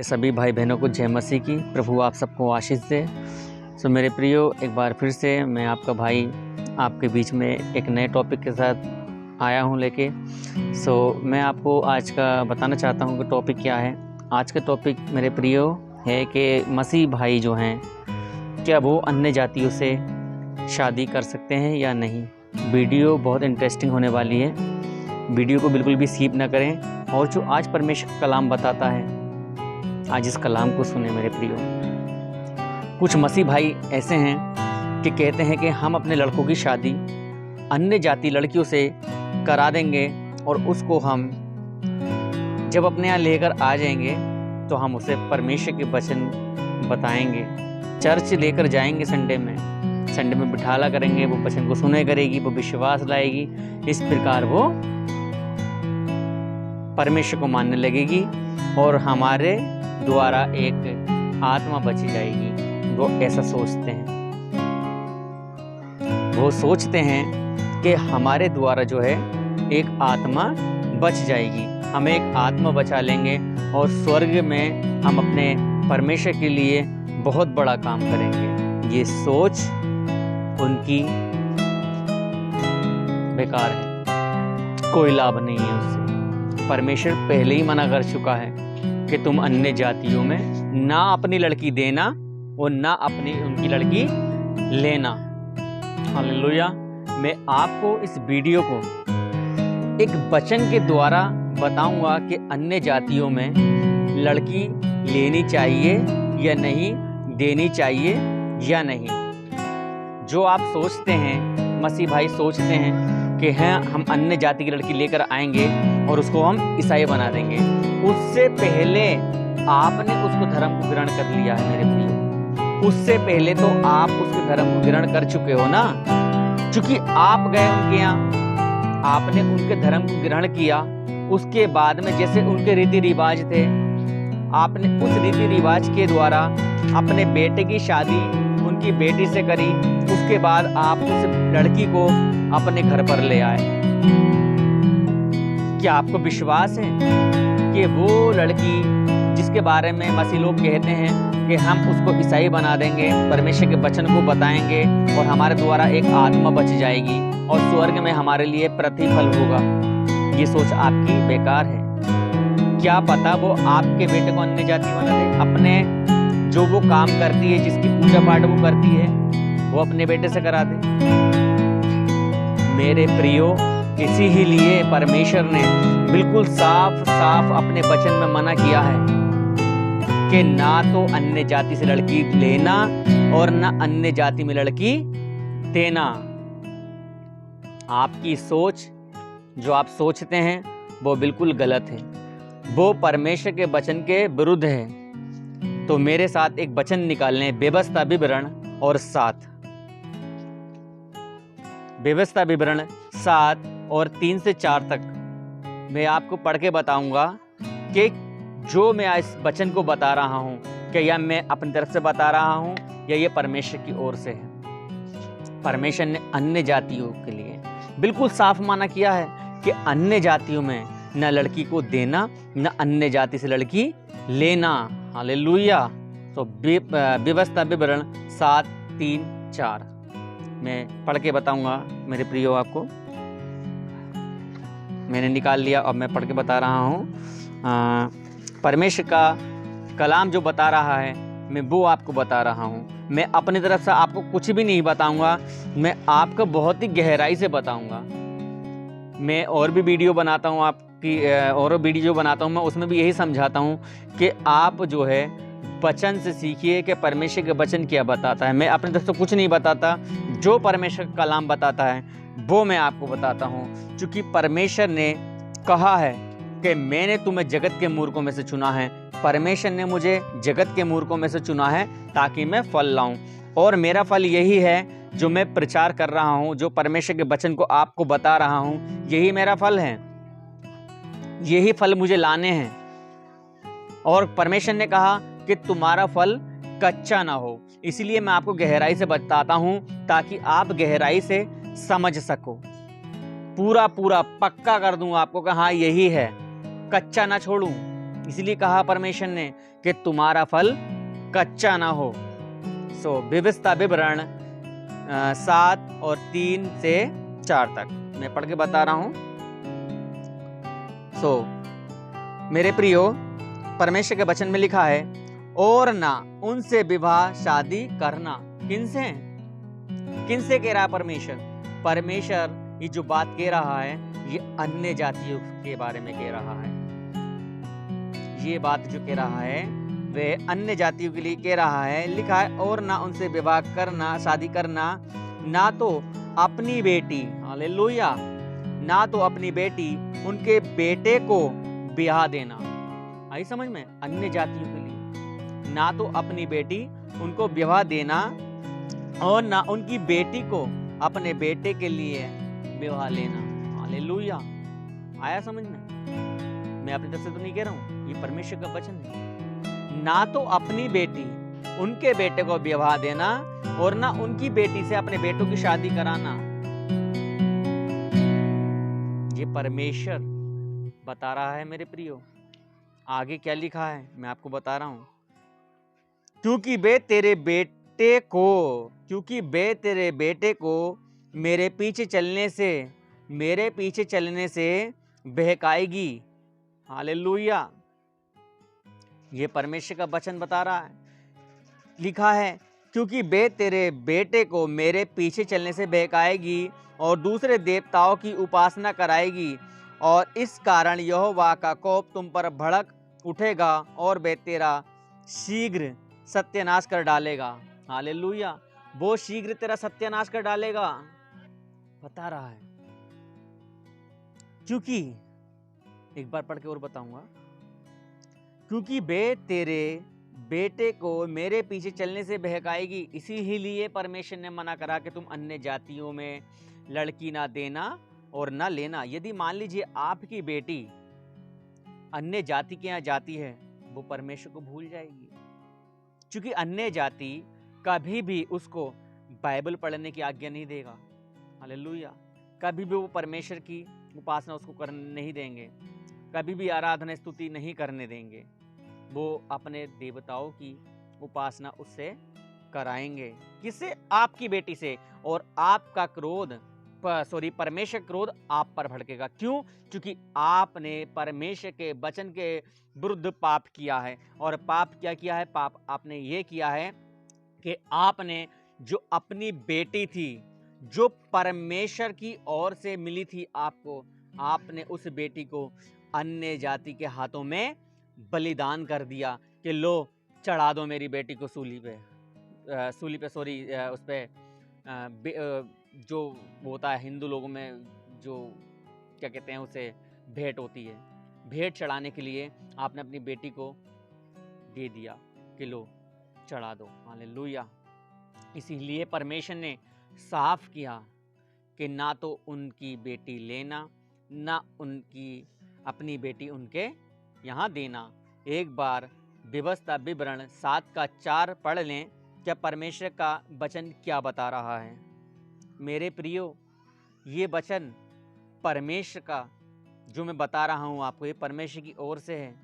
सभी भाई बहनों को जय मसीह की। प्रभु आप सबको आशीष दे। मेरे प्रियो, एक बार फिर से मैं आपका भाई आपके बीच में एक नए टॉपिक के साथ आया हूं लेके। मैं आपको आज का बताना चाहता हूं कि टॉपिक क्या है। आज का टॉपिक मेरे प्रियो है कि मसीह भाई जो हैं, क्या वो अन्य जातियों से शादी कर सकते हैं या नहीं। वीडियो बहुत इंटरेस्टिंग होने वाली है, वीडियो को बिल्कुल भी स्किप ना करें। और जो आज परमेश्वर का कलाम बताता है, आज इस कलाम को सुने मेरे प्रियो। कुछ मसीह भाई ऐसे हैं कि कहते हैं कि हम अपने लड़कों की शादी अन्य जाति लड़कियों से करा देंगे और उसको हम जब अपने यहाँ लेकर आ जाएंगे तो हम उसे परमेश्वर के वचन बताएंगे, चर्च लेकर जाएंगे, संडे में बिठाला करेंगे, वो वचन को सुने करेगी, वो विश्वास लाएगी, इस प्रकार वो परमेश्वर को मानने लगेगी और हमारे द्वारा एक आत्मा बची जाएगी। वो ऐसा सोचते हैं, वो सोचते हैं कि हमारे द्वारा जो है एक आत्मा बच जाएगी, हम एक आत्मा बचा लेंगे और स्वर्ग में हम अपने परमेश्वर के लिए बहुत बड़ा काम करेंगे। ये सोच उनकी बेकार है, कोई लाभ नहीं है उससे। परमेश्वर पहले ही मना कर चुका है कि तुम अन्य जातियों में ना अपनी लड़की देना और ना अपनी उनकी लड़की लेना। हालेलुया। मैं आपको इस वीडियो को एक वचन के द्वारा बताऊंगा कि अन्य जातियों में लड़की लेनी चाहिए या नहीं, देनी चाहिए या नहीं। जो आप सोचते हैं, मसीह भाई सोचते हैं कि हैं हम अन्य जाति की लड़की लेकर आएंगे और उसको हम ईसाई बना देंगे, उससे पहले आपने उसको धर्म को ग्रहण कर लिया है मेरे प्रिय। उससे पहले तो आप उसके धर्म को ग्रहण कर चुके हो ना, क्योंकि आप गए उनके यहाँ, आपने उनके धर्म को ग्रहण किया। उसके बाद में जैसे उनके रीति रिवाज थे, आपने उस रीति रिवाज के द्वारा अपने बेटे की शादी उनकी बेटी से करी। उसके बाद आप उस लड़की को अपने घर पर ले आए। क्या आपको विश्वास है कि वो लड़की जिसके बारे में मसीह लोग कहते हैं कि हम उसको ईसाई बना देंगे, परमेश्वर के वचन को बताएंगे और हमारे द्वारा एक आत्मा बच जाएगी और स्वर्ग में हमारे लिए प्रतिफल होगा, ये सोच आपकी बेकार है। क्या पता वो आपके बेटे को अन्य जाति बना दे, अपने जो वो काम करती है, जिसकी पूजा पाठ वो करती है, वो अपने बेटे से करा दे। मेरे प्रियो, इसी ही लिए परमेश्वर ने बिल्कुल साफ साफ अपने वचन में मना किया है कि ना तो अन्य जाति से लड़की लेना और ना अन्य जाति में लड़की देना। आपकी सोच, जो आप सोचते हैं, वो बिल्कुल गलत है, वो परमेश्वर के वचन के विरुद्ध है। तो मेरे साथ एक वचन निकालने, व्यवस्था विवरण और 7, व्यवस्था विवरण 7 और 3 से 4 तक मैं आपको पढ़ के बताऊंगा कि जो मैं इस वचन को बता रहा हूं, क्या यह मैं अपनी तरफ से बता रहा हूं या ये परमेश्वर की ओर से है। परमेश्वर ने अन्य जातियों के लिए बिल्कुल साफ माना किया है कि अन्य जातियों में न लड़की को देना, न अन्य जाति से लड़की लेना। हालेलुया। तो व्यवस्था विवरण 7, 3, 4 मैं पढ़ के बताऊंगा मेरे प्रियो। आपको मैंने निकाल लिया और मैं पढ़ के बता रहा हूँ। परमेश्वर का कलाम जो बता रहा है, मैं वो आपको बता रहा हूँ। मैं अपनी तरफ से आपको कुछ भी नहीं बताऊंगा, मैं आपको बहुत ही गहराई से बताऊंगा। मैं और भी वीडियो बनाता हूँ, आपकी और वीडियो बनाता हूँ मैं, उसमें भी यही समझाता हूँ कि आप जो है वचन से सीखिए कि परमेश्वर के वचन क्या बताता है। मैं अपनी तरफ से कुछ नहीं बताता, जो परमेश्वर का कलाम बताता है वो मैं आपको बताता हूँ। क्योंकि परमेश्वर ने कहा है कि मैंने तुम्हें जगत के मूर्खों में से चुना है। परमेश्वर ने मुझे जगत के मूर्खों में से चुना है ताकि मैं फल लाऊं, और मेरा फल यही है जो मैं प्रचार कर रहा हूँ, जो परमेश्वर के वचन को आपको बता रहा हूँ, यही मेरा फल है, यही फल मुझे लाने हैं। और परमेश्वर ने कहा कि तुम्हारा फल कच्चा ना हो, इसलिए मैं आपको गहराई से बताता हूं ताकि आप गहराई से समझ सको। पूरा पूरा पक्का कर दूं आपको कि हाँ यही है, कच्चा ना छोड़ूं, इसलिए कहा परमेश्वर ने कि तुम्हारा फल कच्चा ना हो। व्यवस्था विवरण 7 और 3 से 4 तक मैं पढ़ के बता रहा हूं। मेरे प्रियो, परमेश्वर के वचन में लिखा है, और ना उनसे विवाह शादी करना। किनसे? किनसे कह रहा है परमेश्वर? परमेश्वर ये जो बात कह रहा है ये अन्य जातियों के बारे में कह रहा है। ये बात जो कह रहा है वह अन्य जातियों के लिए कह रहा है। लिखा है, और ना उनसे विवाह करना, शादी करना, ना तो अपनी बेटी, हालेलुया, ना तो अपनी बेटी उनके बेटे को ब्याह देना। आई समझ में? अन्य जातियों के लिए ना तो अपनी बेटी उनको ब्याह देना, और ना उनकी बेटी को अपने बेटे के लिए ब्याह लेना। हालेलुया। आया समझ में? मैं अपनी तरफ से तो नहीं कह रहा हूं, ये परमेश्वर का वचन है। ना तो अपनी बेटी उनके बेटे को ब्याह देना, और ना उनकी बेटी से अपने बेटों की शादी कराना। ये परमेश्वर बता रहा है मेरे प्रियो। आगे क्या लिखा है मैं आपको बता रहा हूं। क्योंकि वे तेरे बेटे को मेरे पीछे चलने से बहकाएगी। हालेलुया। ये परमेश्वर का वचन बता रहा है। लिखा है, क्योंकि वे तेरे बेटे को मेरे पीछे चलने से बहकाएगी और दूसरे देवताओं की उपासना कराएगी, और इस कारण यहोवा का कोप तुम पर भड़क उठेगा और वे तेरा शीघ्र सत्यानाश कर डालेगा। हालेलुया। वो शीघ्र तेरा सत्यानाश कर डालेगा, बता रहा है। क्योंकि एक बार पढ़ के और बताऊंगा। क्योंकि वे तेरे बेटे को मेरे पीछे चलने से बहकाएगी। इसीलिए परमेश्वर ने मना करा कि तुम अन्य जातियों में लड़की ना देना और ना लेना। यदि मान लीजिए आपकी बेटी अन्य जाति के यहाँ जाती है, वो परमेश्वर को भूल जाएगी, क्योंकि अन्य जाति कभी भी उसको बाइबल पढ़ने की आज्ञा नहीं देगा। हालेलुया। कभी भी वो परमेश्वर की उपासना उसको करने नहीं देंगे, कभी भी आराधना स्तुति नहीं करने देंगे। वो अपने देवताओं की उपासना उससे कराएंगे। किससे? आपकी बेटी से। और आपका परमेश्वर क्रोध आप पर भड़केगा। क्यों? क्योंकि आपने परमेश्वर के वचन के विरुद्ध पाप किया है। और पाप क्या किया है? पाप आपने ये किया है कि आपने जो अपनी बेटी थी, जो परमेश्वर की ओर से मिली थी आपको, आपने उस बेटी को अन्य जाति के हाथों में बलिदान कर दिया कि लो चढ़ा दो मेरी बेटी को सूली पे उस पे जो होता है हिंदू लोगों में, जो क्या कहते हैं उसे, भेंट होती है। भेंट चढ़ाने के लिए आपने अपनी बेटी को दे दिया कि लो चढ़ा दो। हालेलुया। इसीलिए परमेश्वर ने साफ किया कि ना तो उनकी बेटी लेना, ना उनकी अपनी बेटी उनके यहाँ देना। एक बार व्यवस्था विवरण 7 का 4 पढ़ लें, क्या परमेश्वर का वचन क्या बता रहा है। मेरे प्रियो, ये वचन परमेश्वर का जो मैं बता रहा हूँ आपको, ये परमेश्वर की ओर से है।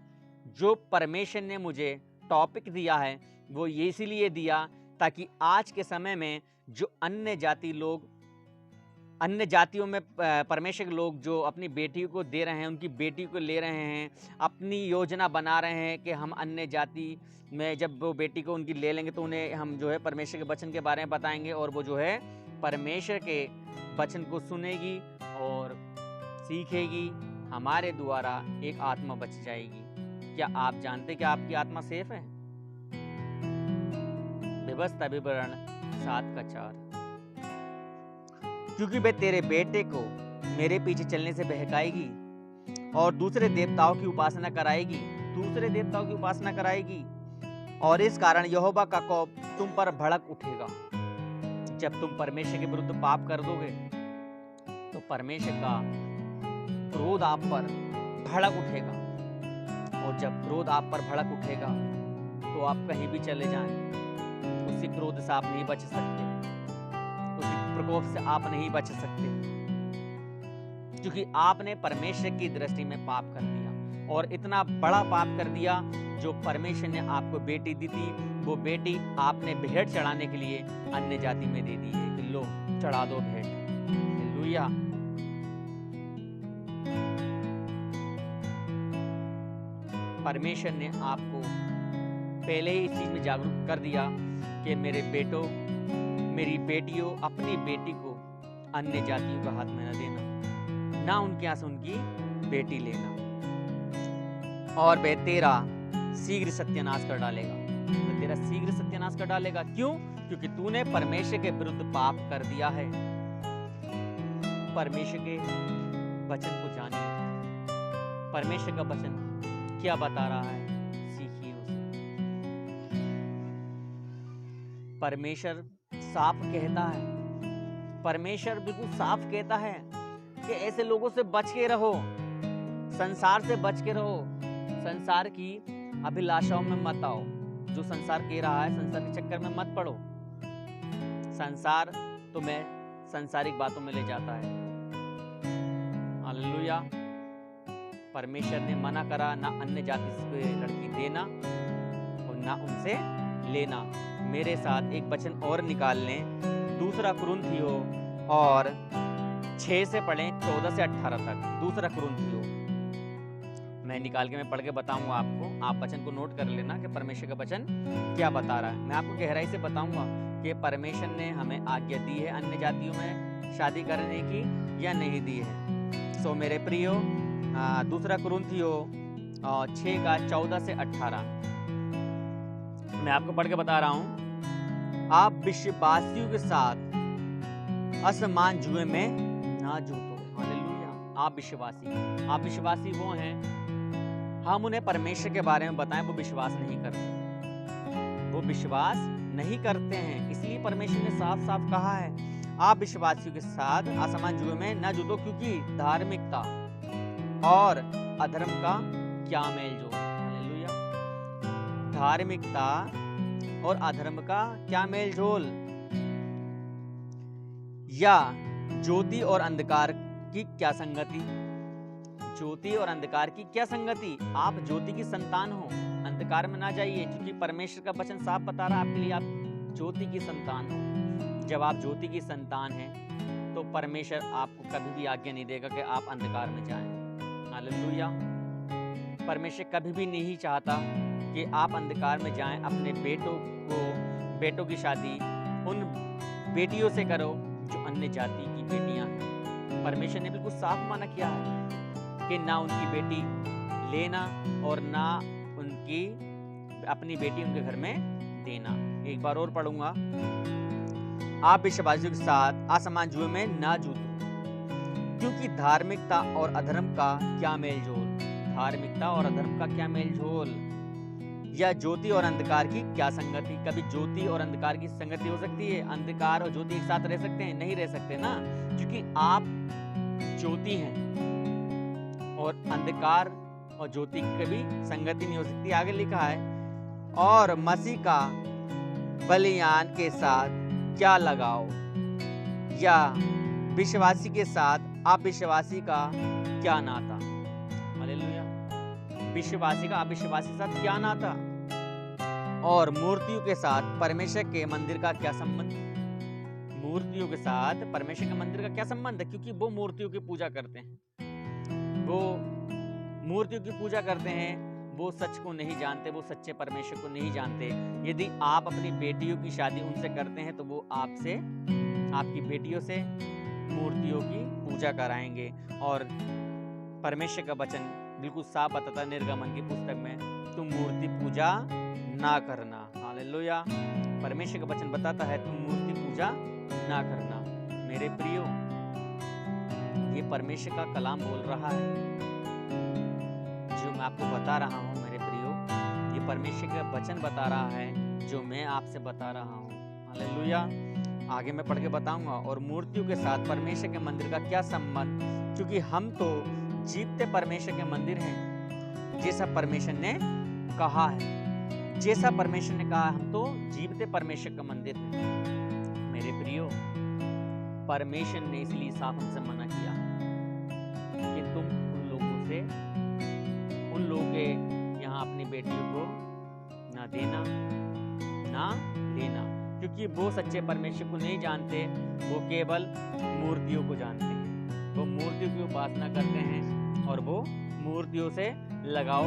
जो परमेश्वर ने मुझे टॉपिक दिया है वो ये इसीलिए दिया ताकि आज के समय में जो अन्य जातियों में परमेश्वर के लोग जो अपनी बेटियों को दे रहे हैं, उनकी बेटी को ले रहे हैं, अपनी योजना बना रहे हैं कि हम अन्य जाति में जब वो बेटी को उनकी ले लेंगे तो उन्हें हम जो है परमेश्वर के वचन के बारे में बताएंगे, और वो जो है परमेश्वर के वचन को सुनेगी और सीखेगी। हमारे द्वारा एक आत्मा बच जाएगी। क्या आप जानते कि आपकी आत्मा सेफ है? व्यवस्था विवरण 7 का 4। क्योंकि वे तेरे बेटे को मेरे पीछे चलने से बहकाएगी और दूसरे देवताओं की उपासना कराएगी, और इस कारण यहोवा का कोप तुम पर भड़क उठेगा। जब तुम परमेश्वर के विरुद्ध पाप कर दोगे तो परमेश्वर का क्रोध आप पर भड़क उठेगा, और जब क्रोध आप पर भड़क उठेगा तो आप कहीं भी चले जाएं, उसी क्रोध से आप नहीं बच सकते, उसी प्रकोप से आप नहीं बच सकते, क्योंकि आपने परमेश्वर की दृष्टि में पाप कर दिया। और इतना बड़ा पाप कर दिया। जो परमेश्वर ने आपको बेटी दी थी, वो बेटी आपने भेंट चढ़ाने के लिए अन्य जाति में दे दी है कि लो चढ़ा दो भेंट। हालेलुया। परमेश्वर ने आपको पहले ही इस चीज में जागरूक कर दिया कि मेरे बेटों, मेरी बेटियों, अपनी बेटी को अन्य जातियों का हाथ में न देना, ना उनके यहाँ से उनकी बेटी लेना, और वह तेरा शीघ्र सत्यानाश कर डालेगा। वह तेरा शीघ्र सत्यानाश कर डालेगा। क्यों? क्योंकि तूने परमेश्वर के विरुद्ध पाप कर दिया है। परमेश्वर के वचन को जानिए। परमेश्वर का वचन क्या बता रहा है, सीखिए उसे। परमेश्वर साफ कहता है, परमेश्वर बिल्कुल साफ कहता है कि ऐसे लोगों से बच के रहो, संसार से बच के रहो, संसार की अभिलाषाओं में मत आओ। जो संसार कह रहा है, संसार के चक्कर में मत पड़ो। संसार तुम्हें सांसारिक बातों में ले जाता है। हालेलुया। परमेश्वर ने मना करा, ना अन्य जाति से लड़की देना और ना उनसे लेना। मेरे साथ एक वचन और निकाल लें, दूसरा कुरिन्थियों और 6 से पढ़ें 14 से 18 तक। दूसरा कुरिन्थियों मैं निकाल के मैं पढ़ के बताऊंगा आपको। आप वचन को नोट कर लेना कि परमेश्वर का वचन क्या बता रहा है। मैं आपको गहराई से बताऊंगा कि परमेश्वर ने हमें आज्ञा दी है अन्य जातियों में शादी करने की या नहीं दी है। सो मेरे प्रियो, दूसरा कुरिन्थियों 6 का 14 से 18 मैं आपको पढ़ के बता रहा हूं। आप विश्वासियों के साथ असमान जुए में ना जूतो। हालेलुया। आप विश्वासी वो हैं, हम उन्हें परमेश्वर के बारे में बताएं, वो विश्वास नहीं करते, वो विश्वास नहीं करते हैं। इसलिए परमेश्वर ने साफ साफ कहा है, आप विश्वासियों के साथ असमान जुए में ना जूतो, क्योंकि धार्मिकता और अधर्म का क्या मेल जोल। हालेलुया। धार्मिकता और अधर्म का क्या मेल जोल, या ज्योति और अंधकार की क्या संगति। ज्योति और अंधकार की क्या संगति। आप ज्योति की संतान हो, अंधकार में ना जाइए, क्योंकि परमेश्वर का वचन साफ बता रहा है आपके लिए आप ज्योति की संतान हो। जब आप ज्योति की संतान हैं तो परमेश्वर आपको कभी भी आज्ञा नहीं देगा कि आप अंधकार में जाएं। हालेलुया। परमेश्वर कभी भी नहीं चाहता कि आप अंधकार में जाएं। अपने बेटों की शादी उन बेटियों से करो जो अन्य जाति की बेटियां हैं। परमेश्वर ने बिल्कुल साफ मना किया है कि ना उनकी बेटी लेना और ना उनकी अपनी बेटी उनके घर में देना। एक बार और पढ़ूंगा। आप विश्वासियों के साथ असमान जुए में ना जूतो, क्योंकि धार्मिकता और अधर्म का क्या मेल जोल। धार्मिकता और अधर्म का क्या मेल जोल, या ज्योति और अंधकार की क्या संगति। कभी ज्योति और अंधकार की संगति हो सकती है? अंधकार और ज्योति एक साथ रह सकते हैं? नहीं रह सकते ना, क्योंकि आप ज्योति हैं और अंधकार और ज्योति की कभी संगति नहीं हो सकती। आगे लिखा है, और मसीह का बलिदान के साथ क्या लगाओ, या विश्वासी के साथ अविश्वासी का क्या नाता। हालेलुया। विश्वासी का अविश्वासी के साथ क्या नाता, और मूर्तियों के साथ परमेश्वर के मंदिर का क्या संबंध। मूर्तियों के साथ परमेश्वर के मंदिर का क्या संबंध है? क्योंकि वो मूर्तियों की पूजा करते हैं, वो मूर्तियों की पूजा करते हैं, वो सच को नहीं जानते, वो सच्चे परमेश्वर को नहीं जानते। यदि आप अपनी बेटियों की शादी उनसे करते हैं तो वो आपसे, आपकी बेटियों से मूर्तियों की पूजा कराएंगे। और परमेश्वर का वचन बिल्कुल साफ बताता है निर्गमन की पुस्तक में, तुम मूर्ति पूजा ना करना। हालेलुया। परमेश्वर का वचन बताता है तुम मूर्ति पूजा ना करना। मेरे प्रियो, ये परमेश्वर का कलाम बोल रहा है, जो मैं आपको बता रहा हूँ। मेरे प्रियो, ये परमेश्वर का वचन बता रहा है जो मैं आपसे बता रहा हूँ। हालेलुया। आगे मैं पढ़ के बताऊंगा। और मूर्तियों के साथ परमेश्वर के मंदिर का क्या संबंध, क्योंकि हम तो जीवते परमेश्वर के मंदिर हैं, जैसा परमेश्वर ने कहा है। जैसा परमेश्वर ने कहा, हम तो जीवते परमेश्वर का मंदिर है। मेरे प्रियो, परमेश्वर ने इसलिए साफ हमसे मना किया कि तुम उन लोगों से, उन लोगों के यहाँ अपनी बेटियों को ना देना ना लेना, क्योंकि वो सच्चे परमेश्वर को नहीं जानते, वो केवल मूर्तियों को जानते हैं। वो मूर्तियों की उपासना करते हैं और वो मूर्तियों से लगाव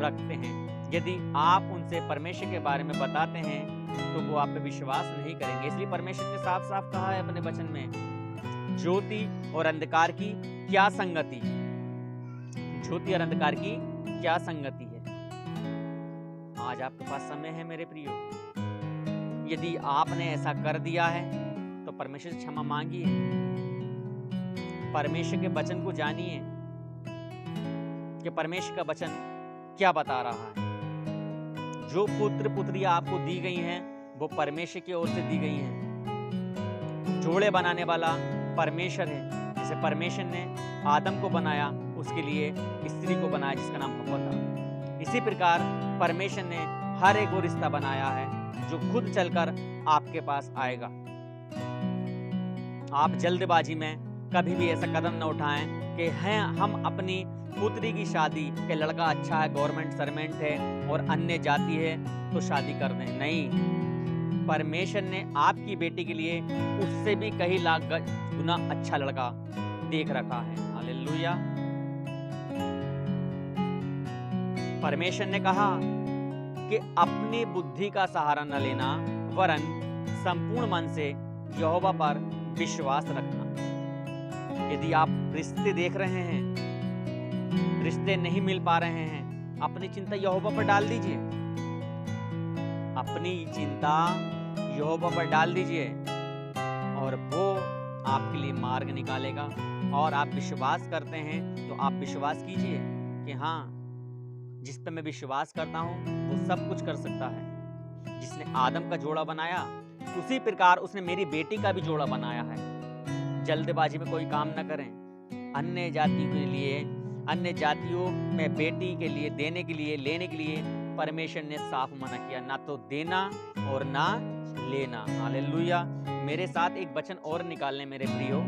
रखते हैं। यदि आप उनसे परमेश्वर के बारे में बताते हैं तो वो आप पे विश्वास नहीं करेंगे। इसलिए परमेश्वर ने साफ साफ कहा है अपने वचन में, ज्योति और अंधकार की क्या संगति, ज्योति और अंधकार की क्या संगति है। आज आपके पास समय है मेरे प्रियो, यदि आपने ऐसा कर दिया है तो परमेश्वर से क्षमा मांगिए, परमेश्वर के वचन को जानिए कि परमेश्वर का वचन क्या बता रहा है। जो पुत्र पुत्रियां आपको दी गई हैं वो परमेश्वर की ओर से दी गई हैं। जोड़े बनाने वाला परमेश्वर है। जैसे परमेश्वर ने आदम को बनाया, उसके लिए स्त्री को बनाया जिसका नाम हव्वा था। इसी प्रकार परमेश्वर ने हर एक वो रिश्ता बनाया है जो खुद चलकर आपके पास आएगा। आप जल्दबाजी में कभी भी ऐसा कदम न उठाएं कि हैं हम अपनी पुत्री की शादी के लड़का अच्छा है, गवर्नमेंट सर्वेंट है और अन्य जाति है तो शादी कर दें। नहीं, परमेश्वर ने आपकी बेटी के लिए उससे भी कई लाख गुना अच्छा लड़का देख रखा है। हालेलुया। परमेश्वर ने कहा कि अपनी बुद्धि का सहारा न लेना, वरन संपूर्ण मन से यहोवा पर विश्वास रखना। यदि आप रिश्ते देख रहे हैं, रिश्ते नहीं मिल पा रहे हैं, अपनी चिंता यहोवा पर डाल दीजिए, अपनी चिंता यहोवा पर डाल दीजिए और वो आपके लिए मार्ग निकालेगा। और आप विश्वास करते हैं तो आप विश्वास कीजिए कि हाँ, जिस पे मैं विश्वास करता हूँ वो सब कुछ कर सकता है। जिसने आदम का जोड़ा बनाया उसी प्रकार उसने मेरी बेटी का भी जोड़ा बनाया है। जल्दबाजी में कोई काम न करें। अन्य जाति के लिए, अन्य जातियों में बेटी के लिए देने के लिए, लेने के लिए परमेश्वर ने साफ मना किया, ना तो देना और ना लेना। हालेलुया। मेरे साथ एक वचन और निकाल लें मेरे प्रियो,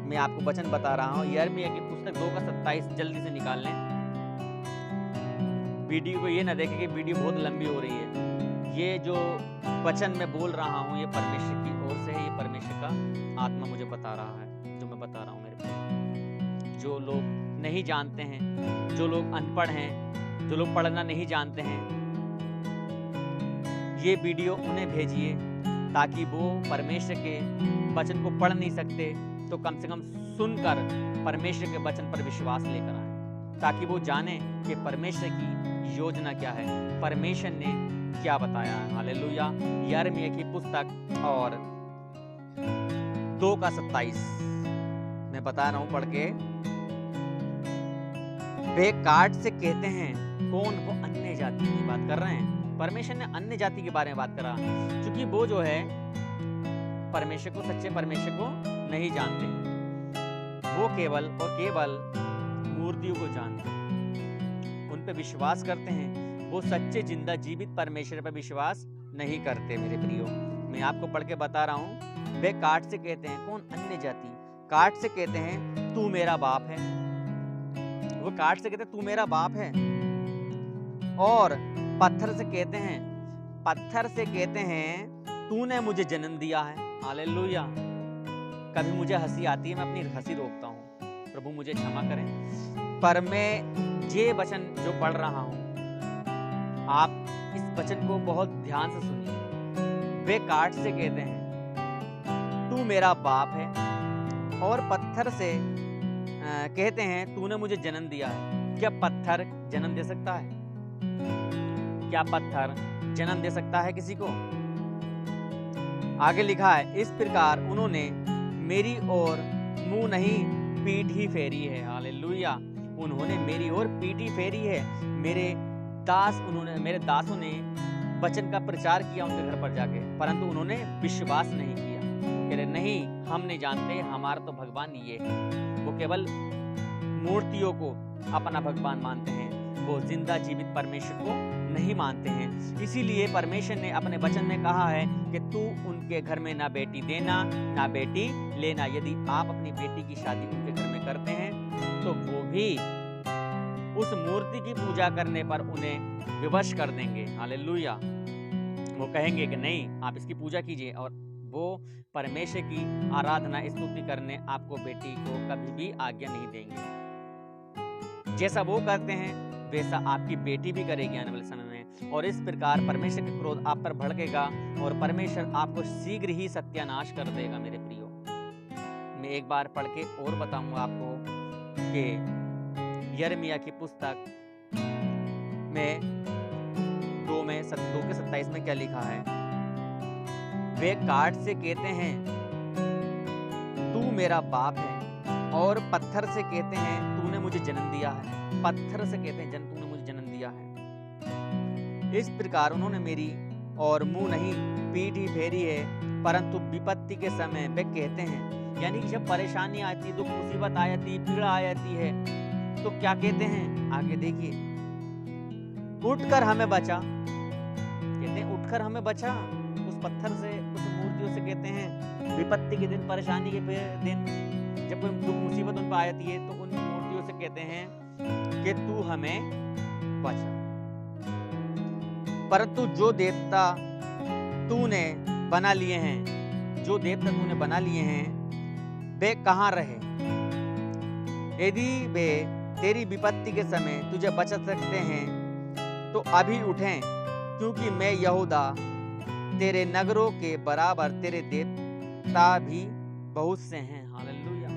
मैं आपको वचन बता रहा हूँ यिर्मयाह की पुस्तक 2:27 जल्दी से निकाल लें। वीडियो को ये ना देखें कि वीडियो बहुत लंबी हो रही है। ये जो वचन मैं बोल रहा हूँ ये परमेश्वर की ओर से है, ये परमेश्वर का आत्मा मुझे बता रहा है जो मैं बता रहा हूँ मेरे प्रियो। जो लोग नहीं जानते हैं, जो लोग अनपढ़ हैं, जो लोग पढ़ना नहीं जानते हैं, ये वीडियो उन्हें भेजिए ताकि वो परमेश्वर के वचन को पढ़ नहीं सकते तो कम से कम सुनकर परमेश्वर के वचन पर विश्वास लेकर आए, ताकि वो जाने कि परमेश्वर की योजना क्या है, परमेश्वर ने क्या बताया है। हालेलुया। यिर्मयाह की पुस्तक और 2:27 मैं बता रहा हूं पढ़ के। वे काट से कहते हैं कौन, वो अन्य जाति की बात कर रहे हैं। परमेश्वर ने अन्य जाति के बारे में बात करा, क्योंकि वो जो है परमेश्वर को, सच्चे परमेश्वर को नहीं जानते, वो केवल और केवल मूर्तियों को जानते हैं, उन पे विश्वास करते हैं। वो सच्चे जिंदा जीवित परमेश्वर पर विश्वास नहीं करते मेरे प्रियो। मैं आपको पढ़ के बता रहा हूँ। वे काट से कहते हैं कौन, अन्य जाति काट से कहते हैं तू मेरा बाप है। वो काट से कहते हैं तू मेरा बाप है। और पत्थर से कहते हैं, पत्थर से कहते हैं तूने मुझे जन्म दिया है। हालेलुया। कभी मुझे हंसी आती है, मैं अपनी हंसी रोकता हूँ, प्रभु मुझे क्षमा करें, पर मैं ये वचन जो पढ़ रहा हूँ आप इस वचन को बहुत ध्यान से सुनिए। वे काट से कहते हैं तू मेरा बाप है, और पत्थर से कहते हैं तूने मुझे जन्म दिया है। क्या पत्थर जन्म दे सकता है? क्या पत्थर जन्म दे सकता है किसी को? आगे लिखा है, इस प्रकार उन्होंने मेरी ओर मुंह नहीं पीठ ही फेरी है। हालेलुया। उन्होंने मेरी ओर पीठ ही फेरी है। मेरे दासों ने वचन का प्रचार किया उनके घर पर जाके, परंतु उन्होंने विश्वास नहीं किया। कह रहे नहीं, हम नहीं जानते, हमारा तो भगवान ये है। वो केवल मूर्तियों को अपना भगवान मानते हैं, वो जिंदा जीवित परमेश्वर को नहीं मानते हैं। इसीलिए परमेश्वर ने अपने वचन में कहा है कि तू उनके घर में ना बेटी देना ना बेटी लेना। यदि आप अपनी बेटी की शादी उनके घर में करते हैं तो वो भी उस मूर्ति की पूजा करने पर उन्हें विवश कर देंगे। हालेलुया। वो कहेंगे कि नहीं, आप इसकी पूजा कीजिए, और वो परमेश्वर की आराधना स्तुति करने आपको, बेटी को कभी भी आज्ञा नहीं देंगे। जैसा वो करते हैं वैसा आपकी बेटी भी करेगी आने वाले समय में, और इस प्रकार परमेश्वर का क्रोध आप पर भड़केगा और परमेश्वर आपको शीघ्र ही सत्यानाश कर देगा। मेरे प्रियो, मैं एक बार पढ़ के और बताऊंगा आपको कि यिर्मयाह की पुस्तक में 2:27 में क्या लिखा है। वे काठ से कहते हैं तू मेरा बाप है, और पत्थर से कहते हैं तूने मुझे जन्म दिया है। पत्थर से कहते हैं तूने मुझे जन्म दिया है। इस प्रकार उन्होंने मेरी और मुंह नहीं पीठ ही फेरी है, परंतु विपत्ति के समय वे कहते हैं, यानी कि जब परेशानी आती, दुख मुसीबत आ जाती, पीड़ा आ जाती है, तो क्या कहते हैं, आगे देखिए, उठकर हमें बचा। कहते हैं उठकर हमें बचा। उस पत्थर से, उस मूर्तियों से कहते हैं विपत्ति के दिन, परेशानी के दिन, जब कोई दुख मुसीबत उन पर आ जाती है, तो उन मूर्तियों से कहते हैं कि तू हमें बचा। परंतु जो देवता तूने बना लिए हैं, जो देवता तूने बना लिए हैं, वे कहाँ रहे? यदि वे तेरी विपत्ति के समय तुझे बचा सकते हैं तो अभी उठें, क्योंकि मैं यहूदा तेरे नगरों के बराबर तेरे देवता भी बहुत से हैं। हालेलुया।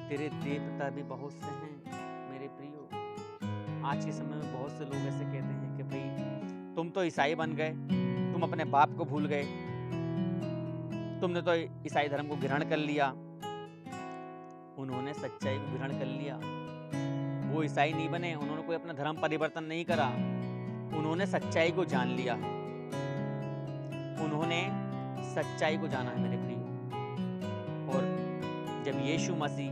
तेरे देवता भी बहुत से हैं। मेरे प्रियो, आज के समय में बहुत से लोग ऐसे कहते हैं कि भाई तुम तो ईसाई बन गए, तुम अपने बाप को भूल गए, तुमने तो ईसाई धर्म को ग्रहण कर लिया। उन्होंने सच्चाई को ग्रहण कर लिया। वो ईसाई नहीं बने, उन्होंने कोई अपना धर्म परिवर्तन नहीं करा, उन्होंने सच्चाई को जान लिया है। उन्होंने सच्चाई को जाना है मेरे प्रियो। और जब यीशु मसीह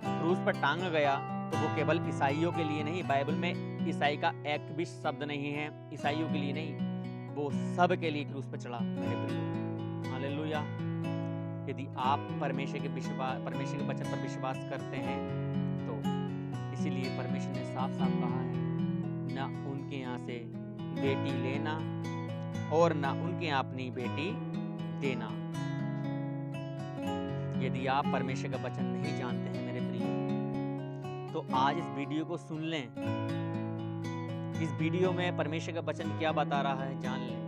क्रूस पर टांगा गया तो वो केवल ईसाइयों के लिए नहीं, बाइबल में ईसाई का एक भी शब्द नहीं है ईसाइयों के लिए नहीं, वो सब के लिए क्रूस पर चढ़ा मेरे प्रियो। हालेलुया। यदि आप परमेश्वर के वचन पर विश्वास करते हैं तो इसीलिए परमेश्वर ने साफ साफ कहा है, ना उनके यहाँ से बेटी लेना और ना उनके यहाँ अपनी बेटी देना। यदि आप परमेश्वर का वचन नहीं जानते हैं मेरे प्रिय, तो आज इस वीडियो को सुन लें। इस वीडियो में परमेश्वर का वचन क्या बता रहा है जान लें,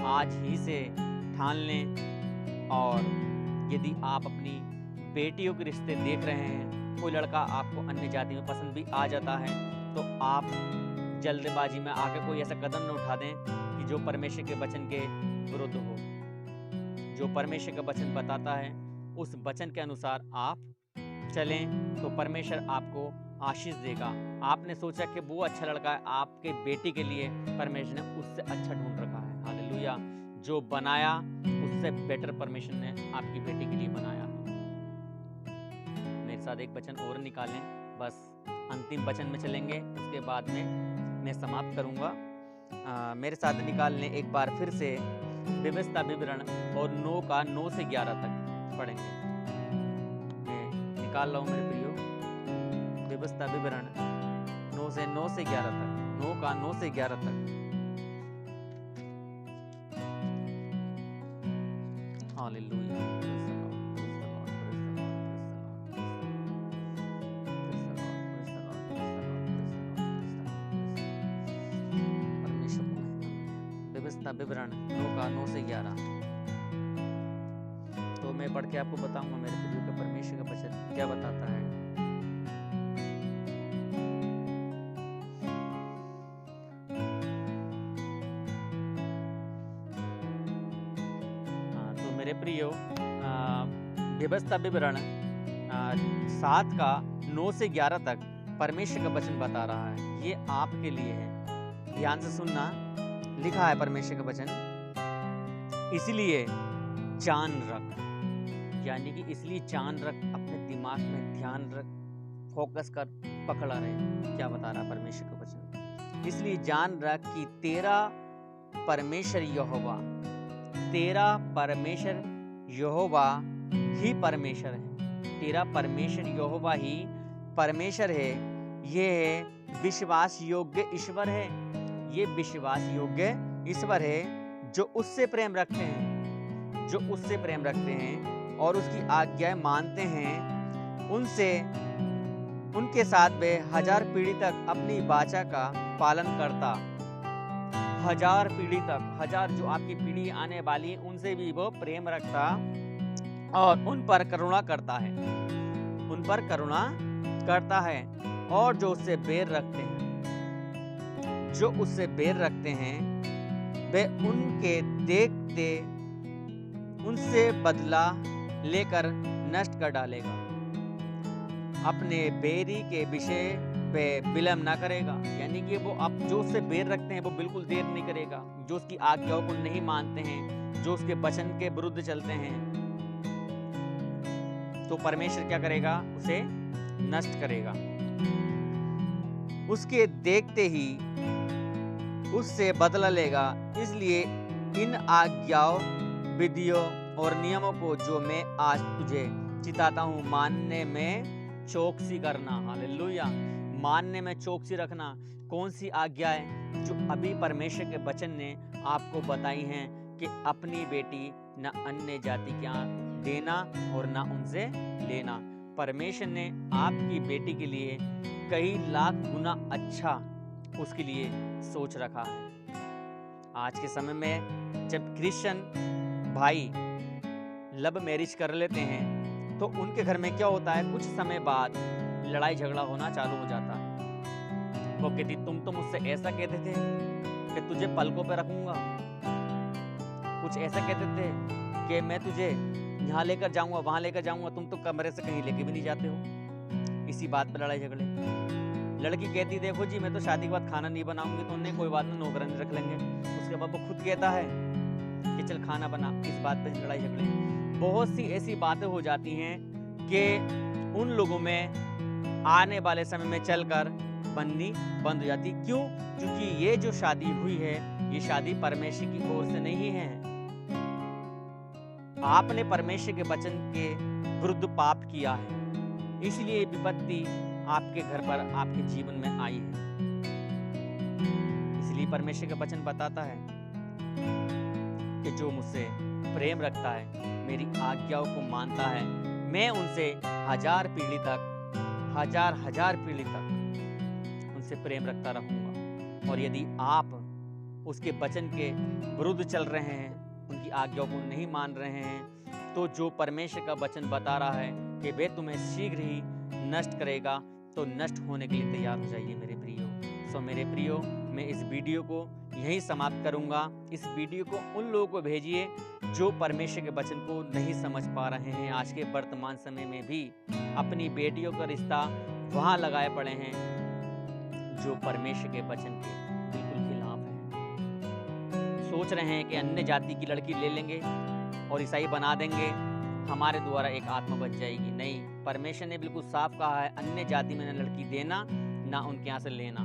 आज ही से ठान लें। और यदि आप अपनी बेटियों के रिश्ते देख रहे हैं, कोई लड़का आपको अन्य जाति में पसंद भी आ जाता है, तो आप जल्दबाजी में आके कोई ऐसा कदम न उठा दें कि जो परमेश्वर के वचन के विरुद्ध हो। जो परमेश्वर का वचन बताता है उस वचन के अनुसार आप चलें तो परमेश्वर आपको आशीष देगा। आपने सोचा कि वो अच्छा लड़का है, आपके बेटी के लिए परमेश्वर ने उससे अच्छा ढूंढ रखा है। हालेलुया। जो बनाया उससे बेटर परमेश्वर ने आपकी बेटी के लिए बनाया है। मेरे साथ एक वचन और निकालें, बस अंतिम वचन में चलेंगे, उसके बाद में मैं समाप्त करूंगा। मेरे साथ निकाल लें एक बार फिर से व्यवस्था विवरण और 9 से 11 तक पढ़ेंगे। मैं निकाल रहा हूँ मेरे प्रियो, व्यवस्था विवरण 9 से 11 तक, 9 से 11 तक। हालेलुया। व्यवस्था विवरण 9 से 11। तो मैं पढ़ के आपको बताऊंगा मेरे प्रियो के परमेश्वर का वचन क्या बताता है। तो मेरे प्रियो, व्यवस्था विवरण 7 का 9 से 11 तक परमेश्वर का वचन बता रहा है। ये आपके लिए है, ध्यान से सुनना। लिखा है परमेश्वर का वचन, इसलिए जान रख, यानी कि इसलिए जान रख, अपने दिमाग में ध्यान रख, फोकस कर, पकड़ा रहे। क्या बता रहा है परमेश्वर का वचन? इसलिए जान रख कि तेरा परमेश्वर यहोवा, तेरा परमेश्वर यहोवा ही परमेश्वर है। तेरा परमेश्वर यहोवा ही परमेश्वर है, ये है विश्वास योग्य ईश्वर है। ये विश्वास योग्य ईश्वर है जो उससे प्रेम रखते हैं, जो उससे प्रेम रखते हैं और उसकी आज्ञाएं मानते हैं, उनके साथ वे 1000 पीढ़ी तक अपनी वाचा का पालन करता। 1000 पीढ़ी तक, 1000 जो आपकी पीढ़ी आने वाली है उनसे भी वो प्रेम रखता और उन पर करुणा करता है, उन पर करुणा करता है। और जो उससे बैर रखते हैं, जो उससे बैर रखते हैं, वे उनके देखते उनसे बदला लेकर नष्ट कर डालेगा। अपने बैरी के विषय पे विलंब ना करेगा, यानी कि वो अब जो उससे बैर रखते हैं वो बिल्कुल देर नहीं करेगा। जो उसकी आज्ञाओं को नहीं मानते हैं, जो उसके वचन के विरुद्ध चलते हैं, तो परमेश्वर क्या करेगा? उसे नष्ट करेगा। उसके देखते ही उससे बदला लेगा। इसलिए इन आज्ञाओं, विधियों और नियमों को जो मैं आज तुझे चिताता हूँ, मानने में चौकसी करना। हालेलुया। मानने में चौकसी रखना। कौन सी आज्ञाएं? जो अभी परमेश्वर के वचन ने आपको बताई हैं कि अपनी बेटी न अन्य जाति के यहाँ देना और ना उनसे लेना। परमेश्वर ने आपकी बेटी के लिए कई लाख गुना अच्छा उसके लिए सोच रखा है। आज के समय में जब क्रिश्चियन भाई लव मैरिज कर लेते हैं तो उनके घर में क्या होता है, कुछ समय बाद लड़ाई झगड़ा होना चालू हो जाता है। वो कहती तुम तो मुझसे ऐसा कहते थे कि तुझे पलकों पे रखूंगा, कुछ ऐसा कहते थे कि मैं तुझे यहाँ लेकर जाऊंगा, वहां लेकर जाऊंगा, तुम तो कमरे से कहीं लेके भी नहीं जाते हो। इसी बात पर लड़ाई झगड़े। लड़की कहती देखो जी मैं तो शादी के बाद खाना नहीं बनाऊंगी, तो उन्हें कोई बात नहीं, नौकरानी रख लेंगे। उसके बाद वो खुद कहता है कि चल खाना बना, इस बात पर लड़ाई झगड़े। बहुत सी ऐसी बातें हो जाती हैं कि उन लोगों में आने वाले समय में चलकर बननी बंद हो जाती। क्यों? क्योंकि ये जो शादी हुई है, ये शादी परमेश्वर की ओर से नहीं है। आपने परमेश्वर के वचन के विरुद्ध पाप किया है, इसलिए विपत्ति आपके घर पर, आपके जीवन में आई है। इसलिए परमेश्वर का वचन बताता है कि जो मुझसे प्रेम रखता है, मेरी आज्ञाओं को मानता है, मैं उनसे 1000 पीढ़ी तक, 1000 पीढ़ी तक उनसे प्रेम रखता रहूंगा। और यदि आप उसके वचन के विरुद्ध चल रहे हैं, उनकी आज्ञाओं को नहीं मान रहे हैं, तो जो परमेश्वर का वचन बता रहा है कि वे तुम्हें शीघ्र ही नष्ट करेगा, तो नष्ट होने के लिए तैयार हो जाइए मेरे प्रियो। सो मेरे प्रियो, मैं इस वीडियो को यहीं समाप्त करूंगा। इस वीडियो को उन लोगों को भेजिए जो परमेश्वर के वचन को नहीं समझ पा रहे हैं। आज के वर्तमान समय में भी अपनी बेटियों का रिश्ता वहां लगाए पड़े हैं जो परमेश्वर के वचन के बिल्कुल खिलाफ है। सोच रहे हैं कि अन्य जाति की लड़की ले लेंगे और ईसाई बना देंगे, हमारे द्वारा एक आत्मा बच जाएगी। नहीं, परमेश्वर ने बिल्कुल साफ कहा है, अन्य जाति में न लड़की देना ना उनके यहाँ से लेना।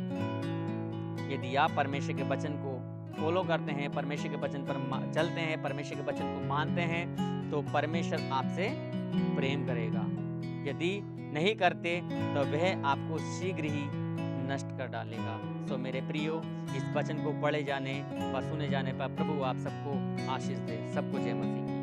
यदि आप परमेश्वर के वचन को फॉलो करते हैं, परमेश्वर के वचन पर चलते हैं, परमेश्वर के वचन को मानते हैं, तो परमेश्वर आपसे प्रेम करेगा। यदि नहीं करते तो वह आपको शीघ्र ही नष्ट कर डालेगा। सो मेरे प्रियो, इस वचन को पढ़े जाने व सुने जाने पर प्रभु आप सबको आशीष दे। सबको जय मसीह।